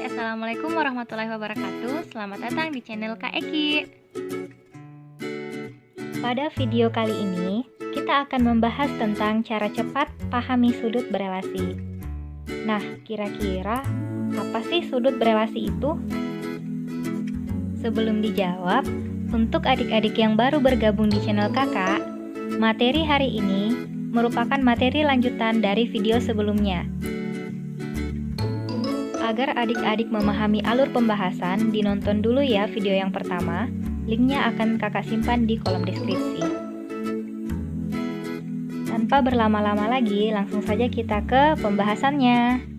Assalamualaikum warahmatullahi wabarakatuh. Selamat datang di channel Kak Eki. Pada video kali ini, kita akan membahas tentang cara cepat pahami sudut berelasi. Nah, kira-kira apa sih sudut berelasi itu? Sebelum dijawab, untuk adik-adik yang baru bergabung di channel kakak, materi hari ini merupakan materi lanjutan dari video sebelumnya. Agar adik-adik memahami alur pembahasan, dinonton dulu ya video yang pertama. Linknya akan kakak simpan di kolom deskripsi. Tanpa berlama-lama lagi, langsung saja kita ke pembahasannya.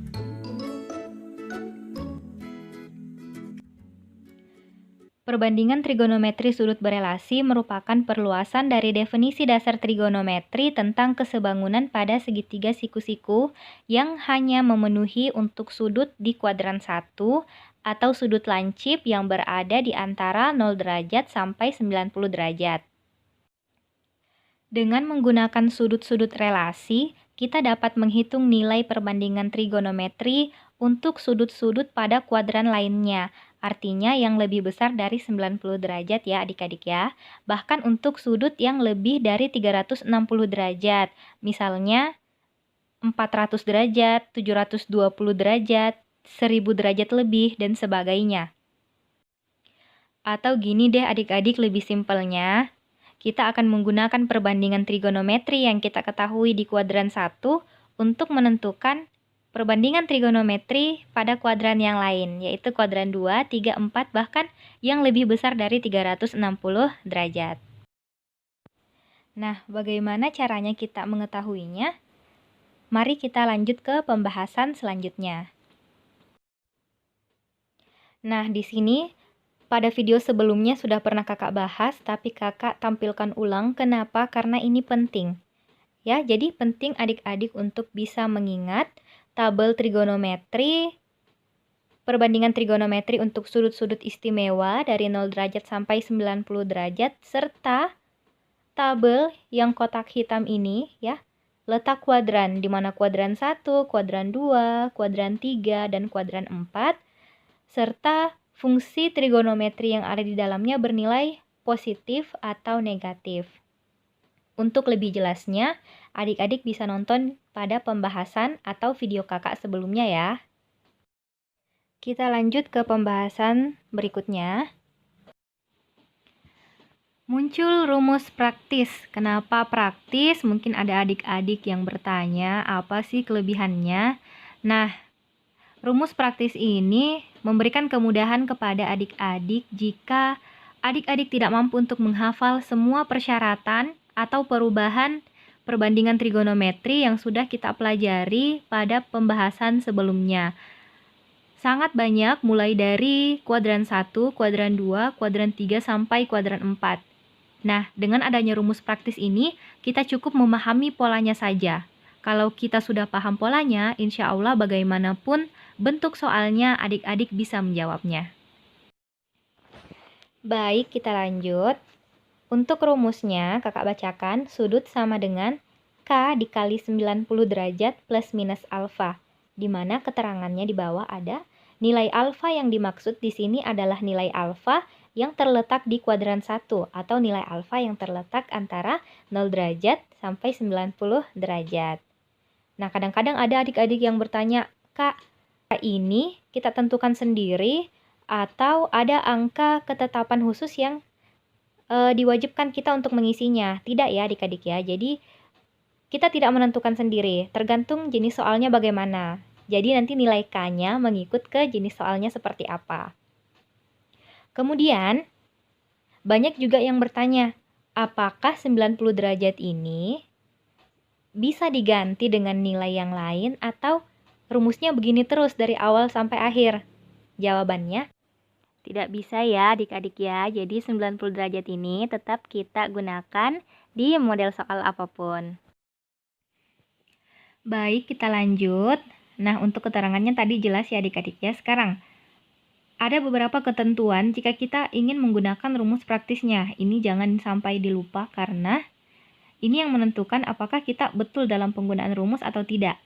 Perbandingan trigonometri sudut berelasi merupakan perluasan dari definisi dasar trigonometri tentang kesebangunan pada segitiga siku-siku yang hanya memenuhi untuk sudut di kuadran 1 atau sudut lancip yang berada di antara 0 derajat sampai 90 derajat. Dengan menggunakan sudut-sudut relasi, kita dapat menghitung nilai perbandingan trigonometri untuk sudut-sudut pada kuadran lainnya. Artinya yang lebih besar dari 90 derajat ya adik-adik ya. Bahkan untuk sudut yang lebih dari 360 derajat. Misalnya 400 derajat, 720 derajat, 1000 derajat lebih, dan sebagainya. Atau gini deh adik-adik, lebih simpelnya, kita akan menggunakan perbandingan trigonometri yang kita ketahui di kuadran 1 untuk menentukan perbandingan trigonometri pada kuadran yang lain, yaitu kuadran 2, 3, 4, bahkan yang lebih besar dari 360 derajat. Nah, bagaimana caranya kita mengetahuinya? Mari kita lanjut ke pembahasan selanjutnya. Nah, di sini pada video sebelumnya sudah pernah kakak bahas, tapi kakak tampilkan ulang. Kenapa? Karena ini penting. Ya, jadi penting adik-adik untuk bisa mengingat tabel trigonometri, perbandingan trigonometri untuk sudut-sudut istimewa dari 0 derajat sampai 90 derajat, serta tabel yang kotak hitam ini ya, letak kuadran, di mana kuadran 1, kuadran 2, kuadran 3, dan kuadran 4, serta fungsi trigonometri yang ada di dalamnya bernilai positif atau negatif. Untuk lebih jelasnya, adik-adik bisa nonton pada pembahasan atau video kakak sebelumnya ya. Kita lanjut ke pembahasan berikutnya. Muncul rumus praktis. Kenapa praktis? Mungkin ada adik-adik yang bertanya, apa sih kelebihannya? Nah, rumus praktis ini memberikan kemudahan kepada adik-adik jika adik-adik tidak mampu untuk menghafal semua persyaratan atau perubahan perbandingan trigonometri yang sudah kita pelajari pada pembahasan sebelumnya. Sangat banyak mulai dari kuadran 1, kuadran 2, kuadran 3, sampai kuadran 4. Nah, dengan adanya rumus praktis ini, kita cukup memahami polanya saja. Kalau kita sudah paham polanya, insya Allah bagaimanapun bentuk soalnya adik-adik bisa menjawabnya. Baik, kita lanjut. Untuk rumusnya, kakak bacakan, sudut sama dengan K dikali 90 derajat plus minus alfa, di mana keterangannya di bawah ada nilai alfa yang dimaksud di sini adalah nilai alfa yang terletak di kuadran 1 atau nilai alfa yang terletak antara 0 derajat sampai 90 derajat. Nah, kadang-kadang ada adik-adik yang bertanya, Kak, ini kita tentukan sendiri atau ada angka ketetapan khusus yang diwajibkan kita untuk mengisinya? Tidak ya adik-adik ya. Jadi kita tidak menentukan sendiri, tergantung jenis soalnya bagaimana. Jadi nanti nilai K-nya mengikut ke jenis soalnya seperti apa. Kemudian banyak juga yang bertanya, apakah 90 derajat ini bisa diganti dengan nilai yang lain atau rumusnya begini terus dari awal sampai akhir? Jawabannya, tidak bisa ya adik-adik ya. Jadi 90 derajat ini tetap kita gunakan di model soal apapun. Baik, kita lanjut. Nah, untuk keterangannya tadi jelas ya adik-adik ya. Sekarang, ada beberapa ketentuan jika kita ingin menggunakan rumus praktisnya. Ini jangan sampai dilupa karena ini yang menentukan apakah kita betul dalam penggunaan rumus atau tidak.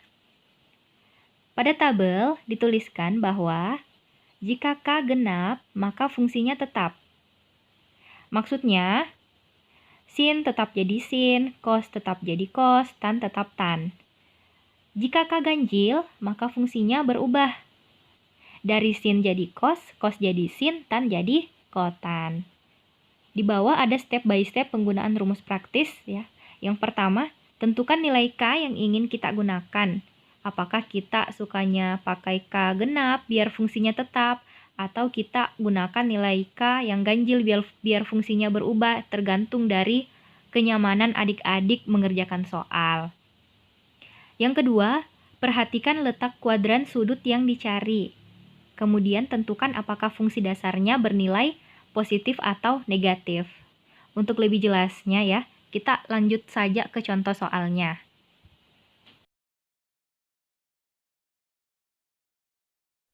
Pada tabel dituliskan bahwa Jika K genap, maka fungsinya tetap. Maksudnya, sin tetap jadi sin, cos tetap jadi cos, tan tetap tan. Jika K ganjil, maka fungsinya berubah. Dari sin jadi cos jadi sin, tan jadi kotan. Di bawah ada step by step penggunaan rumus praktis ya. Yang pertama, tentukan nilai K yang ingin kita gunakan. Apakah kita sukanya pakai K genap biar fungsinya tetap, atau kita gunakan nilai K yang ganjil biar fungsinya berubah, tergantung dari kenyamanan adik-adik mengerjakan soal. Yang kedua, perhatikan letak kuadran sudut yang dicari. Kemudian tentukan apakah fungsi dasarnya bernilai positif atau negatif. Untuk lebih jelasnya ya, kita lanjut saja ke contoh soalnya.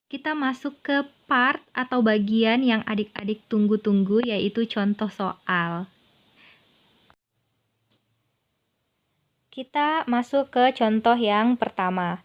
Kita masuk ke part atau bagian yang adik-adik tunggu-tunggu, yaitu contoh soal. Kita masuk ke contoh yang pertama.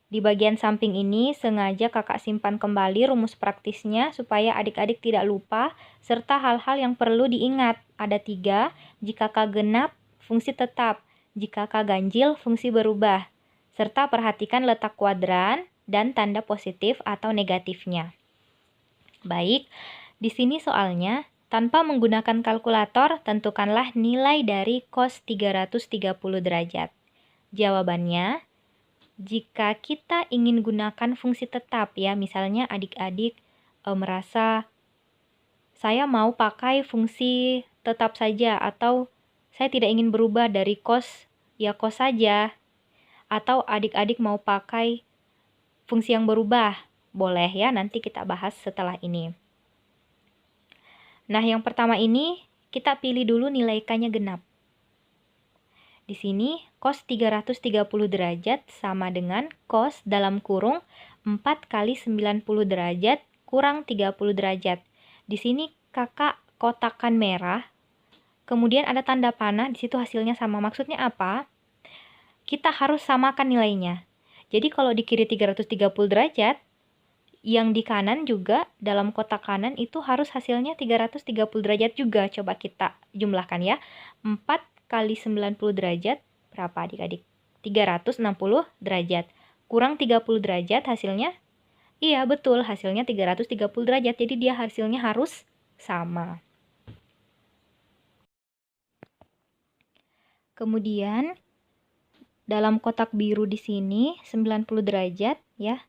Di bagian samping ini sengaja kakak simpan kembali rumus praktisnya supaya adik-adik tidak lupa, serta hal-hal yang perlu diingat. Ada 3, jika K genap, fungsi tetap. Jika K ganjil, fungsi berubah. Serta perhatikan letak kuadran dan tanda positif atau negatifnya. Baik, di sini soalnya, tanpa menggunakan kalkulator, tentukanlah nilai dari cos 330 derajat. Jawabannya, jika kita ingin gunakan fungsi tetap ya, misalnya adik-adik merasa saya mau pakai fungsi tetap saja, atau saya tidak ingin berubah dari cos, ya cos saja. Atau adik-adik mau pakai fungsi yang berubah, boleh ya, nanti kita bahas setelah ini. Nah, yang pertama ini kita pilih dulu nilai K-nya genap. Di sini cos 330 derajat sama dengan cos dalam kurung 4 kali 90 derajat kurang 30 derajat. Di sini kakak kotakan merah, kemudian ada tanda panah, di situ hasilnya sama. Maksudnya apa? Kita harus samakan nilainya. Jadi kalau di kiri 330 derajat, yang di kanan juga dalam kotak kanan itu harus hasilnya 330 derajat juga. Coba kita jumlahkan ya. 4 kali 90 derajat berapa adik-adik? 360 derajat. Kurang 30 derajat hasilnya? Iya betul, hasilnya 330 derajat. Jadi dia hasilnya harus sama. Kemudian dalam kotak biru di sini 90 derajat ya.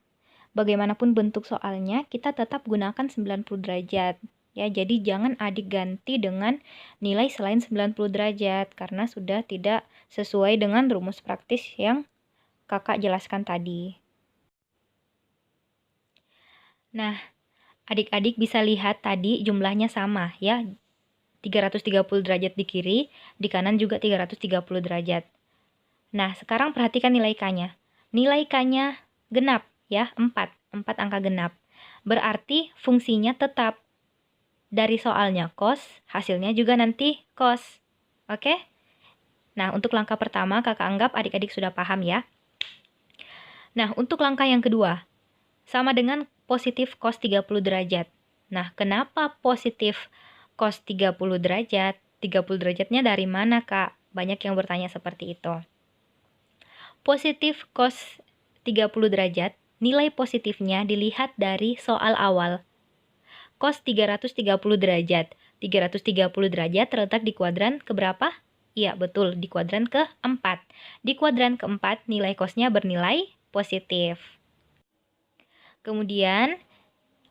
Bagaimanapun bentuk soalnya, kita tetap gunakan 90 derajat. Ya, jadi jangan adik ganti dengan nilai selain 90 derajat karena sudah tidak sesuai dengan rumus praktis yang kakak jelaskan tadi. Nah, adik-adik bisa lihat tadi jumlahnya sama ya. 330 derajat di kiri, di kanan juga 330 derajat. Nah, sekarang perhatikan nilai K-nya. Nilai K-nya genap ya, 4 angka genap. Berarti fungsinya tetap. Dari soalnya cos, hasilnya juga nanti cos. Oke? Nah, untuk langkah pertama kakak anggap adik-adik sudah paham ya. Nah, untuk langkah yang kedua, sama dengan positif cos 30 derajat. Nah, kenapa positif cos 30 derajat? 30 derajatnya dari mana, Kak? Banyak yang bertanya seperti itu. Positif cos 30 derajat, nilai positifnya dilihat dari soal awal. Cos 330 derajat. 330 derajat terletak di kuadran keberapa? Iya, betul, di kuadran keempat. Di kuadran keempat, nilai cosnya bernilai positif. Kemudian,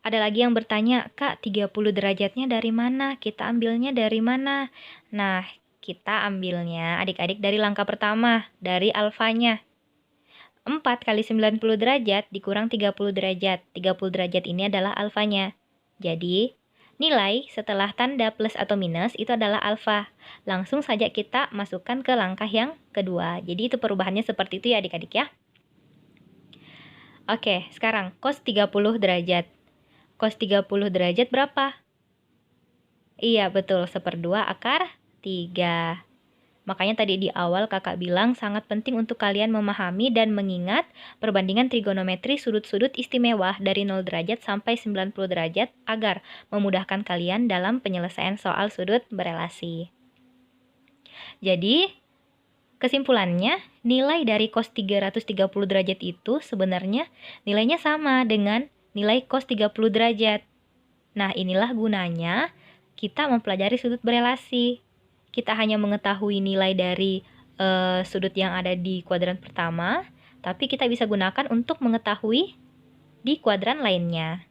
ada lagi yang bertanya, Kak, 30 derajatnya dari mana? Kita ambilnya dari mana? Nah, kita ambilnya adik-adik dari langkah pertama, dari alfanya. 4 kali 90 derajat dikurang 30 derajat. 30 derajat ini adalah alfanya. Jadi, nilai setelah tanda plus atau minus itu adalah alfa. Langsung saja kita masukkan ke langkah yang kedua. Jadi itu perubahannya seperti itu ya adik-adik ya. Oke, sekarang cos 30 derajat. Cos 30 derajat berapa? Iya, betul, 1/2 akar 3. Makanya tadi di awal kakak bilang sangat penting untuk kalian memahami dan mengingat perbandingan trigonometri sudut-sudut istimewa dari 0 derajat sampai 90 derajat agar memudahkan kalian dalam penyelesaian soal sudut berelasi. Jadi, kesimpulannya, nilai dari cos 330 derajat itu sebenarnya nilainya sama dengan nilai cos 30 derajat. Nah, inilah gunanya kita mempelajari sudut berelasi. Kita hanya mengetahui nilai dari sudut yang ada di kuadran pertama, tapi kita bisa gunakan untuk mengetahui di kuadran lainnya.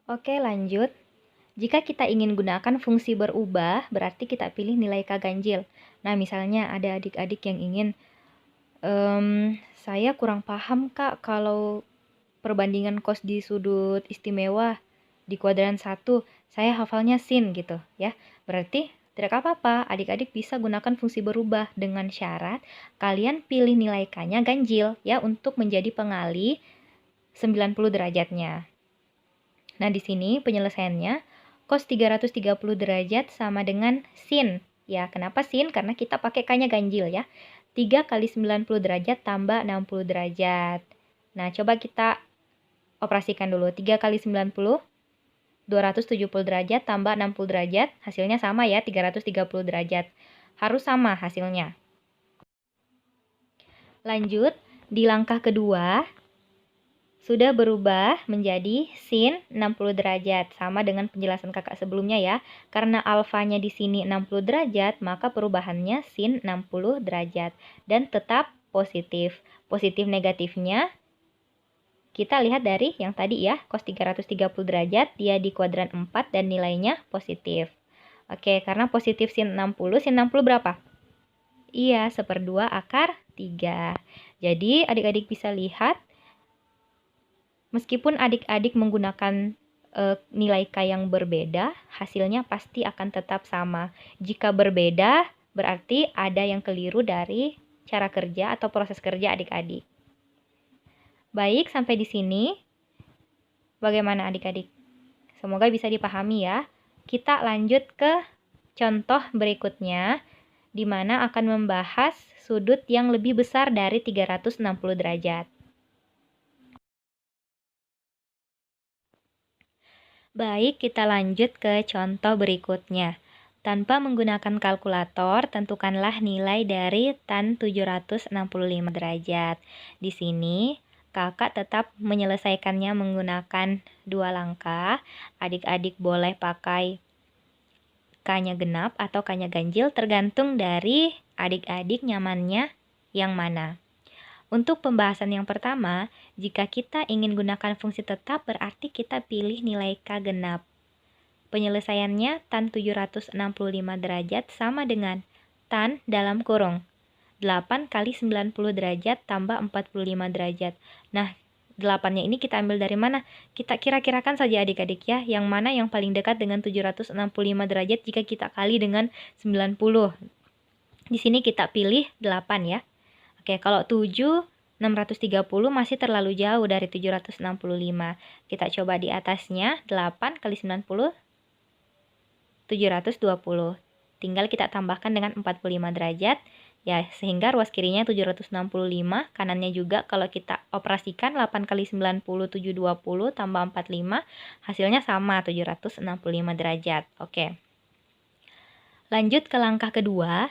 Oke, lanjut. Jika kita ingin gunakan fungsi berubah, berarti kita pilih nilai K ganjil. Nah, misalnya ada adik-adik yang ingin, saya kurang paham Kak kalau perbandingan cos di sudut istimewa di kuadran 1, saya hafalnya sin gitu ya. Berarti tidak apa-apa, adik-adik bisa gunakan fungsi berubah dengan syarat kalian pilih nilai K-nya ganjil ya untuk menjadi pengali 90 derajatnya. Nah, di sini penyelesaiannya cos 330 derajat sama dengan sin. Ya, kenapa sin? Karena kita pakai K-nya ganjil ya. 3 kali 90 derajat tambah 60 derajat. Nah, coba kita operasikan dulu. 3 kali 90, 270 derajat tambah 60 derajat. Hasilnya sama ya, 330 derajat. Harus sama hasilnya. Lanjut, di langkah kedua, sudah berubah menjadi sin 60 derajat. Sama dengan penjelasan kakak sebelumnya ya. Karena alfanya di sini 60 derajat, maka perubahannya sin 60 derajat. Dan tetap positif. Positif negatifnya kita lihat dari yang tadi ya, cos 330 derajat, dia di kuadran 4 dan nilainya positif. Oke, karena positif sin 60 berapa? Iya, 1/2 akar 3. Jadi, adik-adik bisa lihat, meskipun adik-adik menggunakan nilai K yang berbeda, hasilnya pasti akan tetap sama. Jika berbeda, berarti ada yang keliru dari cara kerja atau proses kerja adik-adik. Baik, sampai di sini. Bagaimana adik-adik? Semoga bisa dipahami ya. Kita lanjut ke contoh berikutnya, di mana akan membahas sudut yang lebih besar dari 360 derajat. Baik, kita lanjut ke contoh berikutnya. Tanpa menggunakan kalkulator, tentukanlah nilai dari tan 765 derajat. Di sini, kakak tetap menyelesaikannya menggunakan 2 langkah. Adik-adik boleh pakai K-nya genap atau K-nya ganjil, tergantung dari adik-adik nyamannya yang mana. Untuk pembahasan yang pertama, jika kita ingin gunakan fungsi tetap, berarti kita pilih nilai K genap. Penyelesaiannya tan 765 derajat sama dengan tan dalam kurung 8 kali 90 derajat tambah 45 derajat. Nah, 8-nya ini kita ambil dari mana? Kita kira-kirakan saja adik-adik ya, yang mana yang paling dekat dengan 765 derajat jika kita kali dengan 90. Di sini kita pilih 8 ya. Oke, kalau 7, 630 masih terlalu jauh dari 765. Kita coba di atasnya, 8 kali 90, 720. Tinggal kita tambahkan dengan 45 derajat. Ya, sehingga ruas kirinya 765, kanannya juga kalau kita operasikan 8 kali 90, 720 tambah 45, hasilnya sama 765 derajat. Oke. Lanjut ke langkah kedua,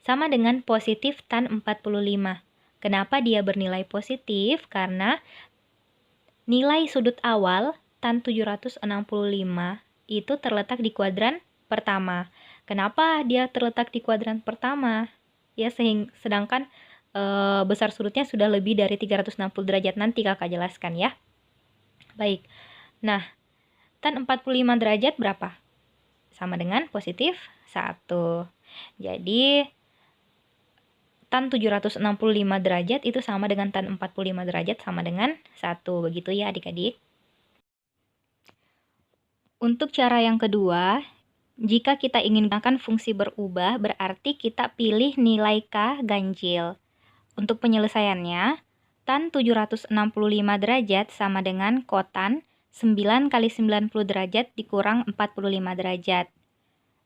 sama dengan positif tan 45. Kenapa dia bernilai positif? Karena nilai sudut awal tan 765 itu terletak di kuadran pertama. Kenapa dia terletak di kuadran pertama? Ya, sedangkan besar sudutnya sudah lebih dari 360 derajat, nanti kakak jelaskan ya. Baik. Nah, tan 45 derajat berapa? Sama dengan positif 1. Jadi, tan 765 derajat itu sama dengan tan 45 derajat sama dengan 1. Begitu ya adik-adik. Untuk cara yang kedua, jika kita ingin menggunakan fungsi berubah, berarti kita pilih nilai K ganjil. Untuk penyelesaiannya, tan 765 derajat sama dengan kotan 9 kali 90 derajat dikurang 45 derajat.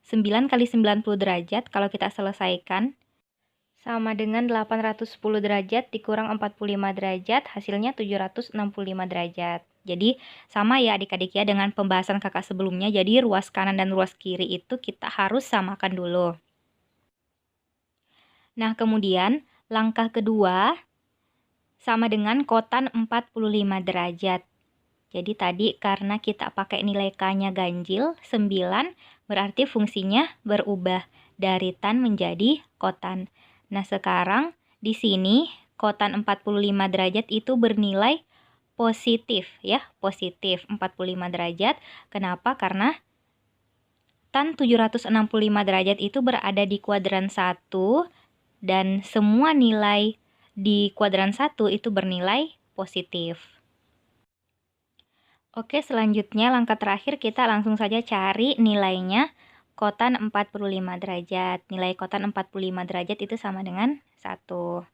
9 kali 90 derajat kalau kita selesaikan sama dengan 810 derajat dikurang 45 derajat, hasilnya 765 derajat. Jadi sama ya adik-adik ya dengan pembahasan kakak sebelumnya. Jadi ruas kanan dan ruas kiri itu kita harus samakan dulu. Nah, kemudian langkah kedua sama dengan kotan 45 derajat. Jadi tadi karena kita pakai nilai K-nya ganjil 9, berarti fungsinya berubah dari tan menjadi kotan. Nah, sekarang di sini kotan 45 derajat itu bernilai positif ya, positif 45 derajat. Kenapa? Karena tan 765 derajat itu berada di kuadran 1 dan semua nilai di kuadran 1 itu bernilai positif. Oke, selanjutnya langkah terakhir kita langsung saja cari nilainya kotan 45 derajat. Nilai kotan 45 derajat itu sama dengan 1.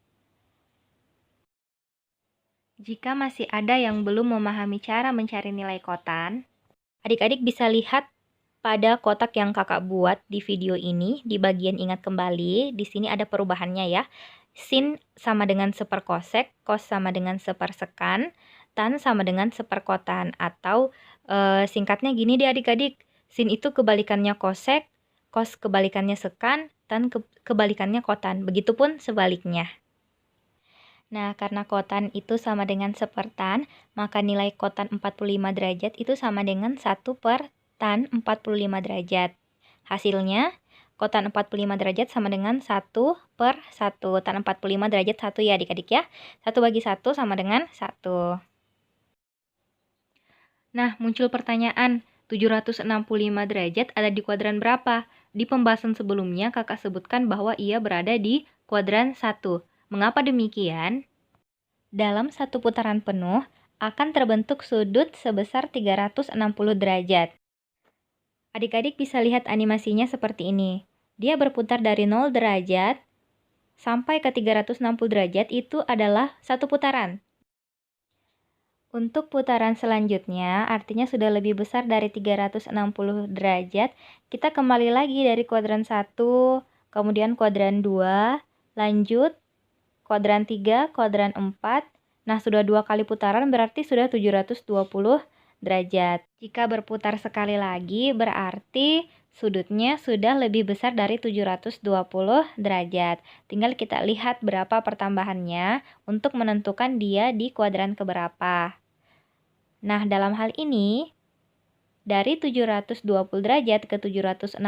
Jika masih ada yang belum memahami cara mencari nilai kotan, adik-adik bisa lihat pada kotak yang kakak buat di video ini, di bagian ingat kembali, di sini ada perubahannya ya. Sin sama dengan seperkosek, kos sama dengan sepersekan, tan sama dengan seperkotan, atau singkatnya gini deh adik-adik, sin itu kebalikannya kosek, kos kebalikannya sekan, tan kebalikannya kotan, begitupun sebaliknya. Nah, karena kotan itu sama dengan sepertan, maka nilai kotan 45 derajat itu sama dengan 1 per tan 45 derajat. Hasilnya, kotan 45 derajat sama dengan 1 per 1. Tan 45 derajat 1 ya adik-adik ya. 1 bagi 1 sama dengan 1. Nah, muncul pertanyaan, 765 derajat ada di kuadran berapa? Di pembahasan sebelumnya kakak sebutkan bahwa ia berada di kuadran 1. Mengapa demikian? Dalam satu putaran penuh akan terbentuk sudut sebesar 360 derajat. Adik-adik bisa lihat animasinya seperti ini. Dia berputar dari 0 derajat sampai ke 360 derajat itu adalah satu putaran. Untuk putaran selanjutnya, artinya sudah lebih besar dari 360 derajat, kita kembali lagi dari kuadran 1, kemudian kuadran 2, lanjut kuadran 3, kuadran 4. Nah, sudah 2 kali putaran berarti sudah 720 derajat. Jika berputar sekali lagi berarti sudutnya sudah lebih besar dari 720 derajat. Tinggal kita lihat berapa pertambahannya untuk menentukan dia di kuadran keberapa. Nah, dalam hal ini dari 720 derajat ke 765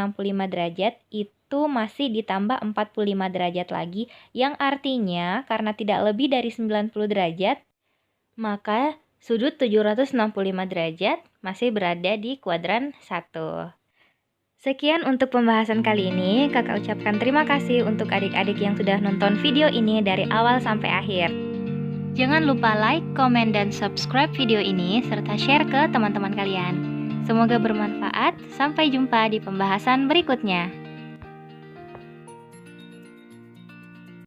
derajat itu masih ditambah 45 derajat lagi, yang artinya karena tidak lebih dari 90 derajat, maka sudut 765 derajat masih berada di kuadran 1. Sekian untuk pembahasan kali ini. Kakak ucapkan terima kasih untuk adik-adik yang sudah nonton video ini dari awal sampai akhir. Jangan lupa like, komen, dan subscribe video ini, serta share ke teman-teman kalian. Semoga bermanfaat. Sampai jumpa di pembahasan berikutnya.